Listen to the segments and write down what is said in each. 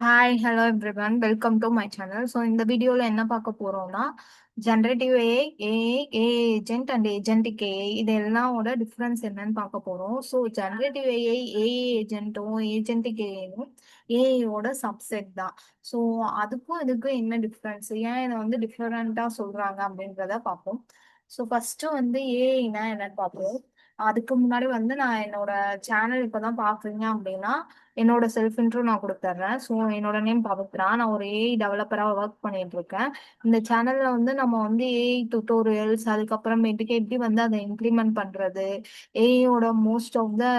Hi hello everyone welcome to my channel. So இந்த வீடியோவில் என்ன பார்க்க போகிறோம்னா generative AI, AI agent and agentic AI இது எல்லாமோட டிஃப்ரென்ஸ் என்னன்னு பார்க்க போகிறோம். ஸோ ஜென்ரேட்டிவ் ஏஐ, ஏஐ ஏஜென்ட்டும் ஏஜென்டிக் ஏஐயும் ஏஐயோட சப்செட் தான். ஸோ அதுக்கும் இதுக்கும் என்ன டிஃப்ரென்ஸ், ஏன் இதை வந்து டிஃப்ரெண்ட்டாக சொல்கிறாங்க அப்படின்றத பார்ப்போம். ஸோ ஃபஸ்ட்டு வந்து ஏஐனா என்னன்னு பார்ப்போம். அதுக்கு முன்னாடி வந்து நான் என்னோட சேனல் இப்போ தான் பார்க்குறீங்க அப்படின்னா என்னோட செல்ஃப் இன்ட்ரோ நான் கொடுத்துட்றேன். ஸோ என்னோட நேம் பவித்ரா. நான் ஒரு ஏஐ டெவலப்பராக ஒர்க் பண்ணிட்டு இருக்கேன். இந்த சேனல்ல வந்து நம்ம வந்து ஏஐ டுட்டோரியல்ஸ், அதுக்கப்புறமேட்டுக்கு எப்படி வந்து அதை இம்ப்ளிமெண்ட் பண்றது, ஏஐயோட மோஸ்ட் ஆஃப் த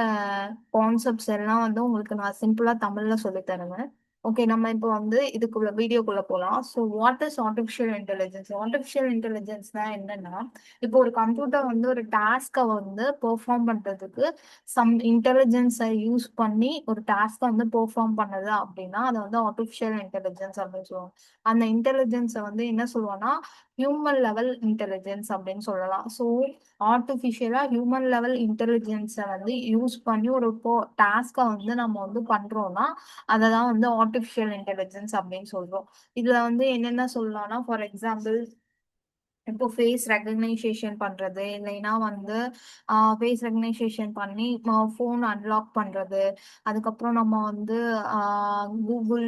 கான்செப்ட்ஸ் எல்லாம் வந்து உங்களுக்கு நான் சிம்பிளா தமிழ்ல சொல்லி தருவேன். ஓகே, நம்ம இப்போ வந்து இதுக்குள்ள வீடியோக்குள்ள போகலாம். So what is artificial intelligence? Artificial இன்டெலிஜென்ஸ்னா என்னன்னா, இப்போ ஒரு கம்ப்யூட்டர் வந்து ஒரு டாஸ்கை வந்து பெர்ஃபார்ம் பண்றதுக்கு சம் இன்டெலிஜென்ஸை யூஸ் பண்ணி ஒரு டாஸ்க்கை வந்து பெர்ஃபார்ம் பண்ணுது அப்படின்னா அதை வந்து ஆர்டிஃபிஷியல் இன்டெலிஜென்ஸ் அப்படின்னு சொல்லுவாங்க. அந்த இன்டெலிஜென்ஸை வந்து என்ன சொல்லுவோம்னா ஹியூமன் லெவல் இன்டெலிஜென்ஸ் அப்படின்னு சொல்லலாம். ஸோ ஆர்டிஃபிஷியலா ஹியூமன் லெவல் இன்டெலிஜென்ஸை வந்து யூஸ் பண்ணி ஒரு டாஸ்கை வந்து நம்ம வந்து பண்றோம்னா அதை தான் வந்து ஆர்டிஃபிஷியல் இன்டெலிஜென்ஸ் அப்படின்னு சொல்றோம். இதுல வந்து என்னென்ன சொல்லலாம்னா, ஃபார் எக்ஸாம்பிள் இப்போ ஃபேஸ் ரெகக்னைசேஷன் பண்றது, இல்லைன்னா வந்து ஃபேஸ் ரெகக்னைசேஷன் பண்ணி ஃபோன் அன்லாக் பண்றது. அதுக்கப்புறம் நம்ம வந்து கூகுள்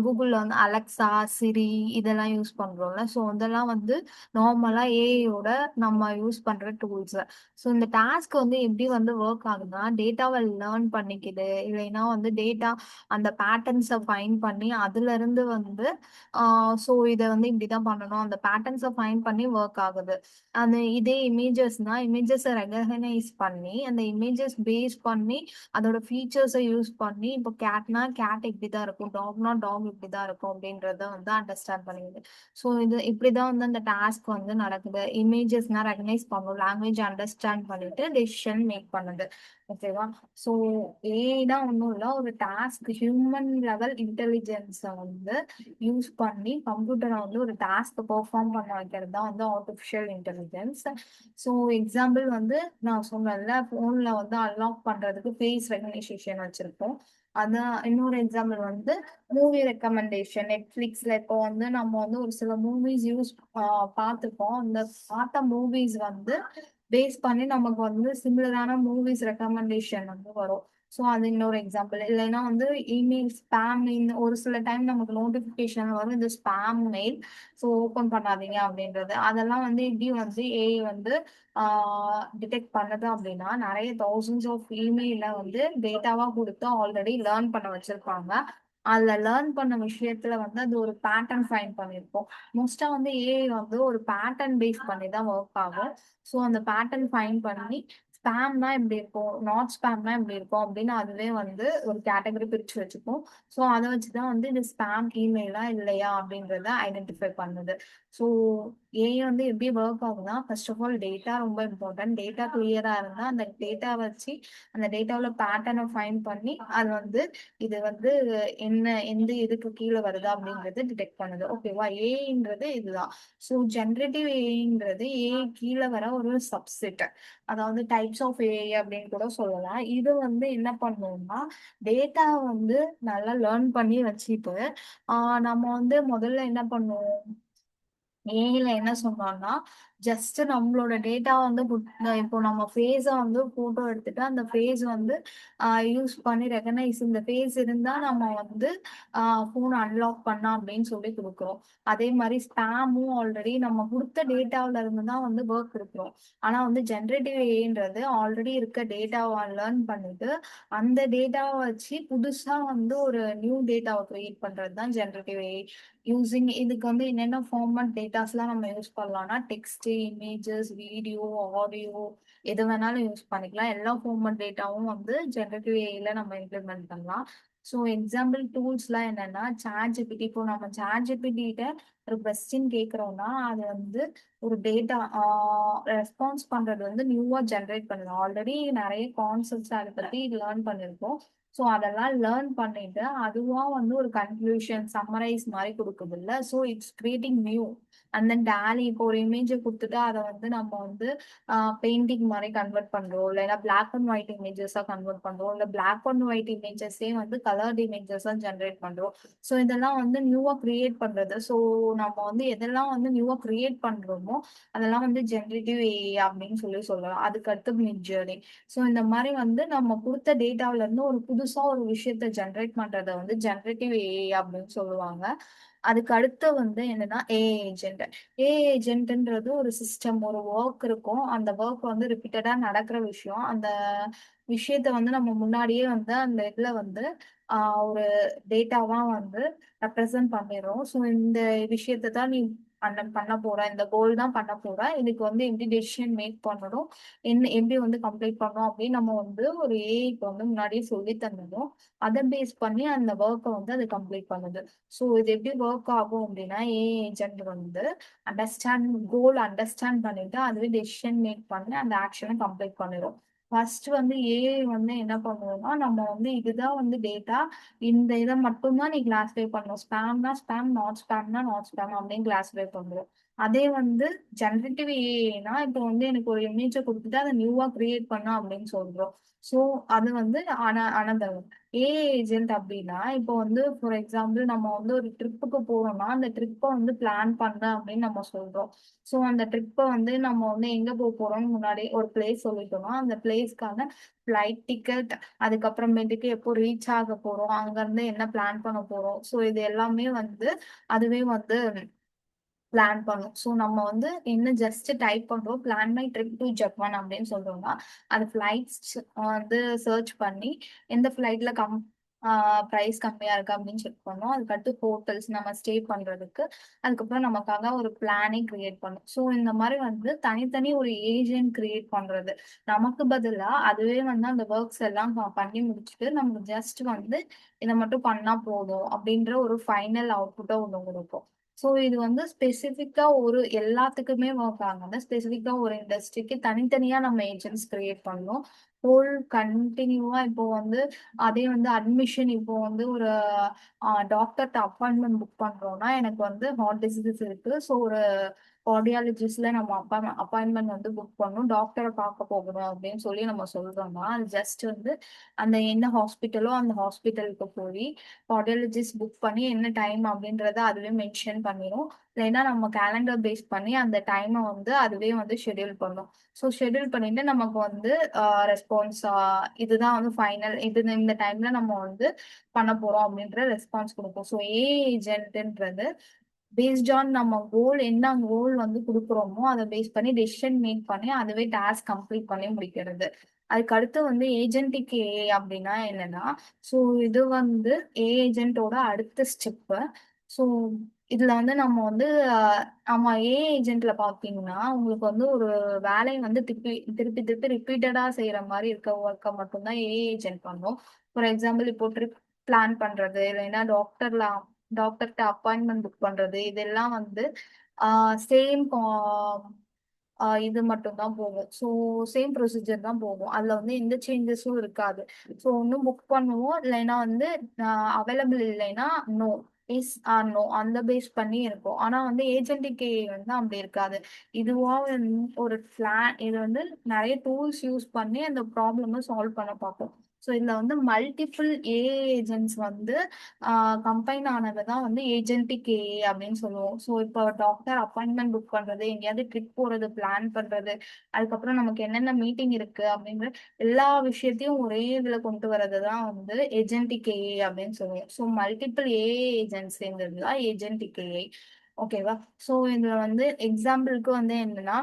கூகுளில் வந்து அலெக்சா, சிரி இதெல்லாம் யூஸ் பண்றோம்ல. ஸோ இதெல்லாம் வந்து நார்மலா ஏஐயோட நம்ம யூஸ் பண்ற டூல்ஸ். ஸோ இந்த டாஸ்க் வந்து எப்படி வந்து ஒர்க் ஆகுதுன்னா, டேட்டாவை லேர்ன் பண்ணிக்குது, இல்லைன்னா வந்து டேட்டா அந்த பேட்டர்ன்ஸை ஃபைன் பண்ணி அதுல இருந்து வந்து ஸோ இதை வந்து இப்படிதான் பண்ணணும், அந்த பேட்டர்ன்ஸை ஃபைன் பண்ணி ஒர்க் ஆகுது. அந்த இதே இமேஜஸ்னா இமேஜஸை ரெகனைஸ் பண்ணி அந்த இமேஜஸ் பேஸ் பண்ணி அதோட ஃபீச்சர்ஸை யூஸ் பண்ணி இப்போ கேட்னா கேட் இப்படி தான் இருக்கும், டாக்னா டாக் இப்படி தான் இருக்கும் அப்படின்றத வந்து அண்டர்ஸ்டாண்ட் பண்ணிடுது. ஸோ இது இப்படிதான் வந்து அந்த டாஸ்க் வந்து நடக்குது. இமேஜஸ்னா ரெகனைஸ் பண்ணும், லாங்குவேஜ் அண்டர்ஸ்டாண்ட் பண்ணிட்டு டெசிஷன் மேக் பண்ணுது. ஓகேவா? ஸோ ஏஐ தான் ஒன்றும் இல்லை, ஒரு டாஸ்க் ஹியூமன் லெவல் இன்டெலிஜென்ஸை வந்து யூஸ் பண்ணி கம்ப்யூட்டரை வந்து ஒரு டாஸ்க் பெர்ஃபார்ம் பண்ண வைக்கிறது தான் வந்து ஆர்டிஃபிஷியல் இன்டெலிஜென்ஸ். ஸோ எக்ஸாம்பிள் வந்து நான் சொன்னேன்ல, ஃபோனில் வந்து அன்லாக் பண்ணுறதுக்கு ஃபேஸ் ரெகனைசேஷன் வச்சுருப்போம். அதான் இன்னொரு எக்ஸாம்பிள் வந்து மூவி ரெக்கமெண்டேஷன். நெட்ஃப்ளிக்ஸில் இப்போ வந்து நம்ம வந்து ஒரு சில மூவிஸ் பார்த்துருப்போம். அந்த பார்த்த மூவிஸ் வந்து பேஸ் பண்ணி நமக்கு வந்து சிமிலரான மூவிஸ் ரெக்கமெண்டேஷன் வந்து வரும். ஸோ அது இன்னொரு எக்ஸாம்பிள். இல்லைன்னா வந்து இமெயில் ஸ்பேம், ஒரு சில டைம் நமக்கு நோட்டிஃபிகேஷன் வரும், இந்த ஸ்பேம் மெயில், ஸோ ஓப்பன் பண்ணாதீங்க அப்படின்றது. அதெல்லாம் வந்து எப்படி வந்து ஏஐ வந்து டிடெக்ட் பண்ணுது அப்படின்னா, நிறைய தௌசண்ட்ஸ் ஆஃப் இமெயில வந்து டேட்டாவா கொடுத்து ஆல்ரெடி லேர்ன் பண்ண வச்சிருப்பாங்க. அதுல லேர்ன் பண்ண விஷயத்துல வந்து அது ஒரு பேட்டர்ன் ஃபைண்ட் பண்ணியிருப்போம். மோஸ்டா வந்து ஏஐ வந்து ஒரு பேட்டர்ன் பேஸ் பண்ணி தான் ஒர்க் ஆகும். ஸோ அந்த பேட்டர்ன் ஃபைண்ட் பண்ணி ஸ்பேம்னா இப்படி இருக்கும், நாட் ஸ்பேம்னா இப்படி இருக்கும் அப்படின்னு அதுவே வந்து ஒரு கேட்டகரி பிரிச்சு வச்சுப்போம். ஸோ அதை வச்சுதான் வந்து இது ஸ்பேம் இமெயிலா இல்லையா அப்படின்றத ஐடென்டிஃபை பண்ணுது. ஸோ ஏஐ வந்து எப்படி ஒர்க் ஆகுதுன்னா, ஃபர்ஸ்ட் ஆஃப் ஆல் டேட்டா ரொம்ப இம்பார்ட்டன்ட். டேட்டா கிளியரா இருந்தா அந்த டேட்டா வச்சு அந்த டேட்டாவில் பேட்டர்னை ஃபைண்ட் பண்ணி அது வந்து இது வந்து என்ன எந்த இதுக்கு கீழே வருதா அப்படின்றது டிடெக்ட் பண்ணுது. ஓகேவா? ஏஐன்றது இதுதான். ஸோ ஜென்ரேட்டிவ் ஏஐன்றது ஏஐ கீழே வர ஒரு சப்செட், அதாவது டைப்ஸ் ஆஃப் ஏஐ அப்படின்னு கூட சொல்லலாம். இது வந்து என்ன பண்ணுவோம்னா, டேட்டா வந்து நல்லா லேர்ன் பண்ணி வச்சுட்டு நம்ம வந்து முதல்ல என்ன பண்ணுவோம், ஏஐல என்ன சொன்னான்னா, ஜஸ்ட் நம்மளோட டேட்டா வந்து இப்போ நம்ம ஃபேஸை வந்து போட்டோ எடுத்துட்டு அந்த ஃபேஸ் வந்து யூஸ் பண்ணி ரெகனைஸ், இந்த ஃபேஸ் இருந்தா நம்ம வந்து ஃபோன் அன்லாக் பண்ணா அப்படின்னு சொல்லி கொடுக்குறோம். அதே மாதிரி ஸ்பேமும் ஆல்ரெடி நம்ம கொடுத்த டேட்டாவில இருந்து தான் வந்து ஒர்க் கொடுக்குறோம். ஆனா வந்து ஜென்ரேட்டிவ் ஏன்றது ஆல்ரெடி இருக்க டேட்டாவை லேர்ன் பண்ணிட்டு அந்த டேட்டாவை வச்சு புதுசா வந்து ஒரு நியூ டேட்டாவை கிரியேட் பண்றது தான் ஜென்ரேட்டிவ் ஏஐ. யூசிங் இதுக்கு வந்து என்னென்ன ஃபார்மட் டேட்டாஸ்லாம் நம்ம யூஸ் பண்ணலாம்னா, டெக்ஸ்ட், இமேஜஸ், வீடியோ, ஆடியோ எது வேணாலும் யூஸ் பண்ணிக்கலாம். எல்லா ஃபார்மட் டேட்டாவும் வந்து ஜெனரேட்டிவ் ஏஐல நம்ம இம்ப்ளிமெண்ட் பண்ணலாம். ஸோ எக்ஸாம்பிள் டூல்ஸ்லாம் என்னன்னா, சாட் ஜிபிடி. இப்போ நம்ம சாட் ஜிபிடிட்ட ஒரு கொஸ்டின் கேட்குறோம்னா அது வந்து ஒரு டேட்டா ரெஸ்பான்ஸ் பண்றது வந்து நியூவா ஜென்ரேட் பண்ணுது. ஆல்ரெடி நிறைய கான்செப்ட்ஸ் அதை பத்தி லேர்ன் பண்ணியிருக்கோம். ஸோ அதெல்லாம் லேர்ன் பண்ணிட்டு அதுவா வந்து ஒரு கன்க்ளூஷன் சம்மரைஸ் மாதிரி கொடுக்குது இல்ல. So it's creating new. And then daily இப்போ ஒரு இமேஜை கொடுத்துட்டு அதை வந்து நம்ம வந்து பெயிண்டிங் மாதிரி கன்வெர்ட் பண்றோம், இல்லைன்னா பிளாக் அண்ட் ஒயிட் இமேஜஸா கன்வெர்ட் பண்றோம், இல்லை பிளாக் அண்ட் ஒயிட் இமேஜஸே வந்து கலர்ட் இமேஜஸா ஜென்ரேட் பண்றோம். ஸோ இதெல்லாம் வந்து நியூவா கிரியேட் பண்றது. ஸோ நம்ம வந்து எதெல்லாம் வந்து நியூவா கிரியேட் பண்றோமோ அதெல்லாம் வந்து ஜென்ரேட்டிவ் ஏஐ அப்படின்னு சொல்லலாம். அதுக்கு அடுத்து மிட் ஜர்னி. ஸோ இந்த மாதிரி வந்து நம்ம கொடுத்த டேட்டாவில இருந்து ஒரு புதுசா ஒரு விஷயத்த ஜென்ரேட் பண்றத வந்து ஜென்ரேட்டிவ் ஏஐ அப்படின்னு சொல்லுவாங்க. அதுக்கு அடுத்து வந்து என்னன்னா ஏஐ ஏஜென்ட். ஏஐ ஏஜென்ட்ன்றது ஒரு சிஸ்டம், ஒரு ஒர்க் இருக்கும். அந்த ஒர்க் வந்து ரிப்பீட்டடா நடக்கிற விஷயம். அந்த விஷயத்த வந்து நம்ம முன்னாடியே வந்து அந்த இதுல வந்து ஒரு டேட்டாவா வந்து ரெப்ரசன்ட் பண்ணிடுறோம். ஸோ இந்த விஷயத்தை தான் நீ பண்ண போற, இந்த கோல் தான் பண்ண போற, இதுக்கு வந்து எப்படி டெசிஷன் மேக் பண்ணணும், என்ன எப்படி வந்து கம்ப்ளீட் பண்ணணும் அப்படின்னு நம்ம வந்து ஒரு ஏஐக்கு வந்து முன்னாடியே சொல்லி தந்ததும் அதை பேஸ் பண்ணி அந்த ஒர்க்கை வந்து அது கம்ப்ளீட் பண்ணுது. ஸோ இது எப்படி ஒர்க் ஆகும் அப்படின்னா ஏஐ ஏஜென்ட் வந்து அண்டர்ஸ்டாண்ட் பண்ணிட்டு அதுவே டெசிஷன் மேக் பண்ணி அந்த ஆக்ஷனை கம்ப்ளீட் பண்ணிடும். ஃபர்ஸ்ட் வந்து ஏஐ வந்து என்ன பண்ணுவோம்னா நம்ம வந்து இதுதான் வந்து டேட்டா, இந்த இதை மட்டும்தான் நீ கிளாஸிஃபை பண்ணணும், ஸ்பேம்னா ஸ்பேம், நாட் ஸ்பேம்னா நாட் ஸ்பேம் அப்படின்னு கிளாஸிஃபை பண்ணுறோம். அதே வந்து ஜெனரேட்டிவ் ஏஐனா இப்போ வந்து எனக்கு ஒரு இமேஜை கொடுத்துட்டு அதை நியூவா கிரியேட் பண்ண அப்படின்னு சொல்றோம். ஸோ அது வந்து அனதர் ஏஐ ஏஜென்ட். அப்படின்னா இப்போ வந்து ஃபார் எக்ஸாம்பிள் நம்ம வந்து ஒரு ட்ரிப்புக்கு போறோம்னா அந்த ட்ரிப்பை வந்து பிளான் பண்ண அப்படின்னு நம்ம சொல்றோம். ஸோ அந்த ட்ரிப்பை வந்து நம்ம வந்து எங்க போக போறோம்னு முன்னாடி ஒரு பிளேஸ் சொல்லிட்டோம்னா அந்த பிளேஸ்க்கான ஃபிளைட் டிக்கெட், அதுக்கப்புறமேட்டுக்கு எப்போ ரீச் ஆக போறோம், அங்க இருந்து என்ன பிளான் பண்ண போறோம், ஸோ இது எல்லாமே வந்து அதுவே வந்து பிளான் பண்ணும். ஸோ நம்ம வந்து என்ன ஜஸ்ட் டைப் பண்றோம், plan my trip to Japan அப்படின்னு சொல்றோம்னா அது ஃபிளைட்ஸ் வந்து சர்ச் பண்ணி எந்த ஃபிளைட்ல ப்ரைஸ் கம்மியா இருக்கு அப்படின்னு செக் பண்ணோம். அதுக்கடுத்து ஹோட்டல்ஸ் நம்ம ஸ்டே பண்றதுக்கு, அதுக்கப்புறம் நமக்காக ஒரு பிளானே கிரியேட் பண்ணும். ஸோ இந்த மாதிரி வந்து தனித்தனி ஒரு ஏஜென்ட் கிரியேட் பண்றது. நமக்கு பதிலா அதுவே வந்து அந்த ஒர்க்ஸ் எல்லாம் பண்ணி முடிச்சுட்டு நமக்கு ஜஸ்ட் வந்து இதை மட்டும் பண்ணா போதும் அப்படின்ற ஒரு ஃபைனல் அவுட்புட்டை ஒன்று கொடுக்கும். ஸோ இது வந்து ஸ்பெசிஃபிக்கா ஒரு எல்லாத்துக்குமே ஒர்க் ஆகாது. ஸ்பெசிஃபிக்கா ஒரு இண்டஸ்ட்ரிக்கு தனித்தனியா நம்ம ஏஜென்ட்ஸ் கிரியேட் பண்ணணும். ஹோல் கண்டினியூவா இப்போ வந்து அதே வந்து அட்மிஷன் இப்போ வந்து ஒரு டாக்டர்கிட்ட அப்பாயின்மெண்ட் புக் பண்றோம்னா எனக்கு வந்து ஹார்ட் டிசீசஸ் இருக்கு. ஸோ ஒரு கார்டியாலஜிஸ்ட்ல நம்ம அப்பாயின்மெண்ட் வந்து புக் பண்ணணும், டாக்டரை பார்க்க போகணும் அப்படின்னு சொல்லி நம்ம சொல்றோம்னா அது ஜஸ்ட் வந்து அந்த என்ன ஹாஸ்பிட்டலோ அந்த ஹாஸ்பிட்டலுக்கு போய் கார்டியாலஜிஸ்ட் புக் பண்ணி என்ன டைம் அப்படின்றத அதுவே மென்ஷன் பண்ணிடும். இல்லைன்னா நம்ம கேலண்டர் பேஸ் பண்ணி அந்த டைமை வந்து அதுவே வந்து ஷெட்யூல் பண்ணும். ஸோ ஷெட்யூல் பண்ணிட்டு நமக்கு வந்து ரெஸ்பான்ஸ் இதுதான் வந்து ஃபைனல், இது இந்த டைம்ல நம்ம வந்து பண்ண போறோம் அப்படின்ற ரெஸ்பான்ஸ் கொடுக்கும். ஸோ ஏஐ ஏஜென்ட்ன்றது பேஸ்ட் ஆன் நம்ம கோல் என்ன கோல் வந்து கொடுக்குறோமோ அதை பேஸ் பண்ணி டெசிஷன் மேக் பண்ணி அதுவே டாஸ்க் கம்ப்ளீட் பண்ணி முடிக்கிறது. அதுக்கு அடுத்து வந்து ஏஜென்டிக் ஏஐ அப்படின்னா என்னன்னா, ஸோ இது வந்து ஏஜென்ட்டோட அடுத்த ஸ்டெப்பு. ஸோ இதுல வந்து நம்ம வந்து ஆமா ஏஐ ஏஜென்ட்ல பாத்தீங்கன்னா உங்களுக்கு வந்து ஒரு வேலையை வந்து திருப்பி திருப்பி திருப்பி ரிப்பீட்டடா செய்யற மாதிரி இருக்க ஒர்க்கை மட்டும்தான் ஏஐ ஏஜென்ட் பண்ணும். ஃபார் எக்ஸாம்பிள் இப்போ ட்ரிப் பிளான் பண்றது, இல்லைன்னா டாக்டர்கிட்ட அப்பாயின்மெண்ட் புக் பண்றது, இதெல்லாம் வந்து சேம் இது மட்டும் தான் போகும். ஸோ சேம் ப்ரொசீஜர் தான் போகும். அதுல வந்து எந்த சேஞ்சஸும் இருக்காது. ஸோ ஒன்றும் புக் பண்ணுவோம், இல்லைன்னா வந்து அவைலபிள் இல்லைன்னா நோ, எஸ் ஆர் நோ அந்த பேஸ் பண்ணி இருக்கும். ஆனா வந்து ஏஜென்டிக் வந்து அப்படி இருக்காது. இதுவா ஒரு பிளான், இது வந்து நிறைய டூல்ஸ் யூஸ் பண்ணி அந்த ப்ராப்ளமை சால்வ் பண்ண பார்ப்போம். ஸோ இதுல வந்து மல்டிபிள் ஏஐ ஏஜென்ட்ஸ் வந்து கம்பைன் ஆனது தான் வந்து ஏஜென்டிக் ஏஐ அப்படின்னு சொல்லுவோம். ஸோ இப்போ டாக்டர் அப்பாயின்மெண்ட் புக் பண்றது, எங்கேயாவது ட்ரிப் போறது பிளான் பண்றது, அதுக்கப்புறம் நமக்கு என்னென்ன மீட்டிங் இருக்கு அப்படின்ற எல்லா விஷயத்தையும் ஒரே இதுல கொண்டு வர்றது தான் வந்து ஏஜென்டிக் ஏஐ அப்படின்னு சொல்லுவோம். ஸோ மல்டிபிள் ஏஐ ஏஜென்ட்ஸ் சேர்ந்தது தான் ஏஜென்டிக் ஏஐ. ஓகேவா? ஸோ இதுல வந்து எக்ஸாம்பிளுக்கு வந்து என்னன்னா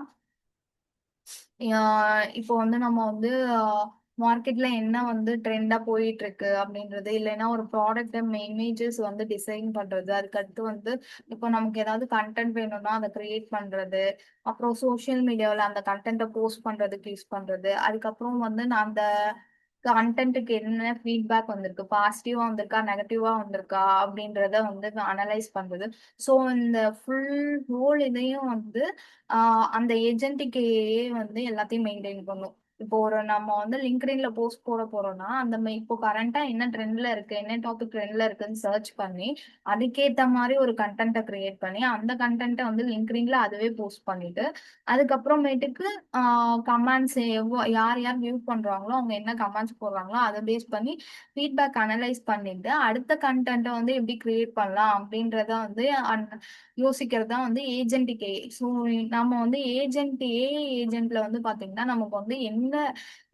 இப்போ வந்து நம்ம வந்து மார்க்கெட்ல என்ன வந்து ட்ரெண்டா போயிட்டு இருக்கு அப்படின்றது, இல்லைன்னா ஒரு ப்ராடக்ட் இமேஜஸ் வந்து டிசைன் பண்றது, அதுக்கடுத்து வந்து இப்போ நமக்கு ஏதாவது கண்டென்ட் வேணும்னா அதை கிரியேட் பண்றது, அப்புறம் சோஷியல் மீடியாவில் அந்த கண்டென்ட்டை போஸ்ட் பண்றதுக்கு யூஸ் பண்றது, அதுக்கப்புறம் வந்து நான் அந்த கண்டென்ட்டுக்கு என்ன ஃபீட்பேக் வந்திருக்கு, பாசிட்டிவா வந்திருக்கா நெகட்டிவா வந்திருக்கா அப்படின்றத வந்து அனலைஸ் பண்றது. ஸோ இந்த ஃபுல் ஹோல் இதையும் வந்து அந்த ஏஜென்ட்டுக்கு வந்து எல்லாத்தையும் மெயின்டைன் பண்ணும். இப்போ நம்ம வந்து லிங்க்டின்ல போஸ்ட் போட போறோம்னா அந்த இப்போ கரண்டா என்ன ட்ரெண்ட்ல இருக்கு, என்ன டாபிக் ட்ரெண்ட்ல இருக்குன்னு சர்ச் பண்ணி அதுக்கேத்த மாதிரி ஒரு கண்டென்ட்டை கிரியேட் பண்ணி அந்த கண்டென்ட்டை வந்து லிங்க்டின்ல அதுவே போஸ்ட் பண்ணிட்டு அதுக்கப்புறமேட்டுக்கு கமெண்ட்ஸ் யார் யார் வியூ பண்றாங்களோ அவங்க என்ன கமெண்ட்ஸ் போடுறாங்களோ அதை பேஸ் பண்ணி ஃபீட்பேக் அனலைஸ் பண்ணிட்டு அடுத்த கண்டென்ட்டை வந்து எப்படி கிரியேட் பண்ணலாம் அப்படின்றத வந்து யோசிக்கிறது தான் வந்து ஏஜென்டிக் ஏஐ. ஸோ நம்ம வந்து ஏஜென்ட்ல வந்து பாத்தீங்கன்னா நமக்கு வந்து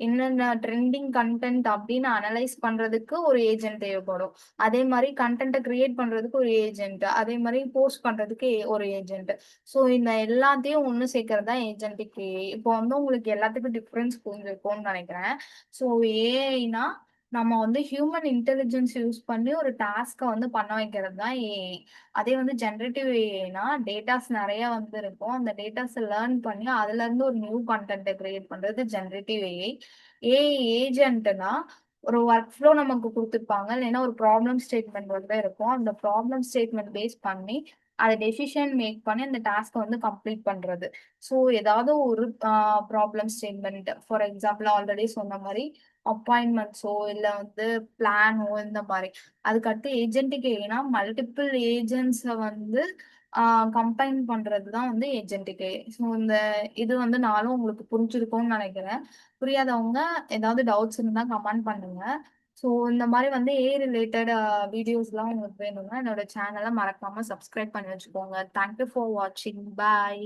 என்னென்ன ட்ரெண்டிங் கண்டென்ட் அப்படின்னு அனலைஸ் பண்றதுக்கு ஒரு ஏஜென்ட் தேவைப்படும். அதே மாதிரி கண்டென்ட்டை கிரியேட் பண்றதுக்கு ஒரு ஏஜென்ட், அதே மாதிரி போஸ்ட் பண்றதுக்கு ஒரு ஏஜென்ட். ஸோ இந்த எல்லாத்தையும் ஒண்ணு சேர்க்கறது தான் ஏஜென்டிக் ஏஐ. இப்போ வந்து உங்களுக்கு எல்லாத்துக்கும் டிஃபரன்ஸ் புரிஞ்சிருக்கும்னு நினைக்கிறேன். ஸோ ஏஐனா நம்ம வந்து ஹியூமன் இன்டெலிஜென்ஸ் யூஸ் பண்ணி ஒரு டாஸ்க்கை வந்து பண்ண வைக்கிறது தான் ஏஐ. அதே வந்து ஜெனரேட்டிவ் ஏஐனா டேட்டாஸ் நிறைய வந்து இருக்கும், அந்த டேட்டாஸ் லேர்ன் பண்ணி அதுல இருந்து ஒரு நியூ கண்டென்ட்டை கிரியேட் பண்றது ஜெனரேட்டிவ் ஏஐ. ஏஐ ஏஜென்ட்னா ஒரு ஒர்க் ஃப்ளோ நமக்கு கொடுத்துருப்பாங்க, இல்லைன்னா ஒரு ப்ராப்ளம் ஸ்டேட்மெண்ட் வந்து இருக்கும், அந்த ப்ராப்ளம் ஸ்டேட்மெண்ட் பேஸ் பண்ணி அதை டெசிஷன் மேக் பண்ணி அந்த டாஸ்க்கை வந்து கம்ப்ளீட் பண்றது. ஸோ ஏதாவது ஒரு problem statement, for example already சொன்ன மாதிரி அப்பாயின்மெண்ட்ஸோ இல்ல வந்து பிளானோ இந்த மாதிரி. அதுக்கடுத்து ஏஜென்டிக் ஏஐனா மல்டிபிள் ஏஜென்ட்ஸை வந்து கம்பைன் பண்றது தான் வந்து ஏஜென்டிக் ஏஐ. ஸோ இந்த இது வந்து நானும் உங்களுக்கு புரிஞ்சிருக்கும்னு நினைக்கிறேன். புரியாதவங்க ஏதாவது டவுட்ஸ் இருந்தா கமெண்ட் பண்ணுங்க. ஸோ இந்த மாதிரி வந்து ஏஐ ரிலேட்டட் வீடியோஸ்லாம் உங்களுக்கு வேணும்னா என்னோட சேனலை மறக்காம சப்ஸ்கிரைப் பண்ணி வச்சுக்கோங்க. தேங்க்யூ ஃபார் வாட்சிங். பாய்.